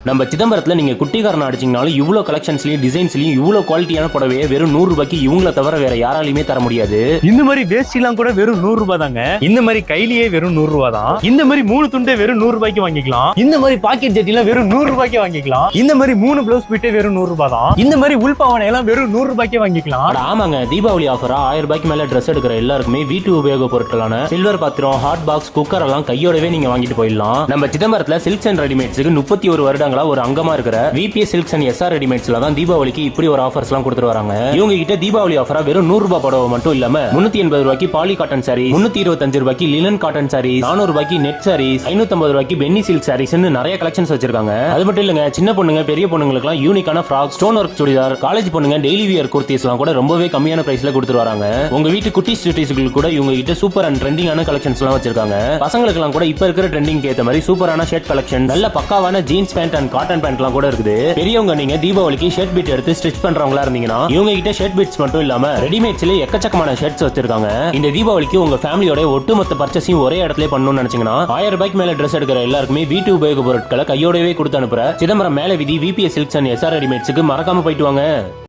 நம்ம சிதம்பரத்துல நீங்க குட்டிக்காரன் அடிச்சீங்கனாலும் இவ்வளவு கலெக்ஷன்ஸ்லயும் டிசைன்ஸ்லயும் இவ்வளவு குவாலிட்டியான புடவையை வெறும் 100 ரூபாய்க்கு இவங்கள தவிர வேற யாராலையுமே தர முடியாது. இந்த மாதிரி வேஷ்டி எல்லாம் கூட வெறும் 100 ரூபாய் தாங்க. இந்த மாதிரி கைலியே வெறும் 100 ரூபாய் தான். இந்த மாதிரி 3 துண்டே வெறும் 100 ரூபாய்க்கு வாங்கிக்கலாம். இந்த மாதிரி பாக்கெட் ஜெட்டி எல்லாம் வெறும் 100 ரூபாய்க்கு வாங்கிக்கலாம். இந்த மாதிரி 3 பிளவுஸ் பிட்டே வெறும் 100 ரூபாய் தான். இந்த மாதிரி உள்பாவனை எல்லாம் வெறும் 100 ரூபாய்க்கு வாங்கிக்கலாம். ஆமாங்க, தீபாவளி ஆஃபரா 1000 ரூபாய்க்கு மேல ட்ரெஸ் எடுக்கிற எல்லாருக்குமே வீட்டு உபயோக பொருட்களான சில்வர் பாத்திரம், ஹாட் பாக்ஸ், குக்கர் எல்லாம் கையோடவே நீங்க வாங்கிட்டு போயிடலாம். நம்ம சிதம்பரத்துல சில்க்ஸ் அண்ட் ரெடிமேட்ஸ்க்கு 31 வருடங்களா ஒரு அங்கமா இருக்கிற விபிஎஸ் சில்க்ஸ் அண்ட் எஸ்ஆர் ரெடிமேட்ஸ்ல தான் தீபாவளிக்கு இப்படி ஒரு ஆஃபர்ஸ் எல்லாம் கொடுத்துட்டு வராங்க. இவங்க கிட்ட தீபாவளி ஆஃபரா வெறும் 100 ரூபாய் புடவை மட்டும் இல்லாம 380 ரூபாய்க்கு பாலி காட்டன் சாரீஸ், 325 ரூபாய்க்கு லினன் காட்டன் சாரீஸ், 400 ரூபாய்க்கு நெட் சாரீஸ், 550 ரூபாய்க்கு பென்னி சில்க் சாரீஸ் நிறைய கலெக்ஷன்ஸ் வச்சிருக்காங்க. அது மட்டும் இல்லங்க, சின்ன பொண்ணுங்க பெரிய பொண்ணுங்களுக்கு எல்லாம் யூனிக்கான frock, stone work churidar, college பொண்ணுங்க டெய்லி வியர் குர்த்திஸ் எல்லாம் கூட ரொம்பவே கம்மியான பிரைஸ்ல கொடுத்துட்டு வராங்க. உங்க வீட்டு குட்டிஸ் சிட்டிஸ்களுக்கு கூட இவங்க கிட்ட சூப்பர் அண்ட் ட்ரெண்டிங்கான கலெக்ஷன்ஸ் எல்லாம் வச்சிருக்காங்க. பசங்களுக்கு எல்லாம் கூட இப்ப இருக்கிற ட்ரெண்டிங் ஏத்த மாதிரி சூப்பரான ஷர்ட் கலெக்ஷன், நல்ல பக்காவான jeans pant and cotton pant எல்லாம் கூட இருக்குது. பெரியவங்க நீங்க தீபாவளிக்கு ஷர்ட் பிட் எடுத்து ஸ்டிச் பண்றவங்களா இருந்தீங்கன்னா இவங்க கிட்ட ஷர்ட் பிட்ஸ் மட்டும் இல்லாம ரெடிமேட்ஸ்ல எக்கச்சக்கமான ஷர்ட்ஸ் வச்சிருக்காங்க. இந்த தீபாவளிக்கு உங்க ஃபேமிலியோட ஒட்டுமொத்த பர்ச்சேஸையும் ஒரே இடத்துல பண்ணணும்னு நினைச்சீங்கன்னா 1000 ரூபாய்க்கு மேல ட்ரெஸ் எடுக்கிற எல்லாருக்குமே வீட்டு உபயோக பொருட்களை கையோடவே கொடுத்து அனுப்புற சிதம்பரம் மேல விதி விபிஎஸ் சில்க்ஸ் அண்ட் எஸ்ஆர் ரெடிமேட்ஸ்க்கு மறக்காம போயிட்டு வாங்க.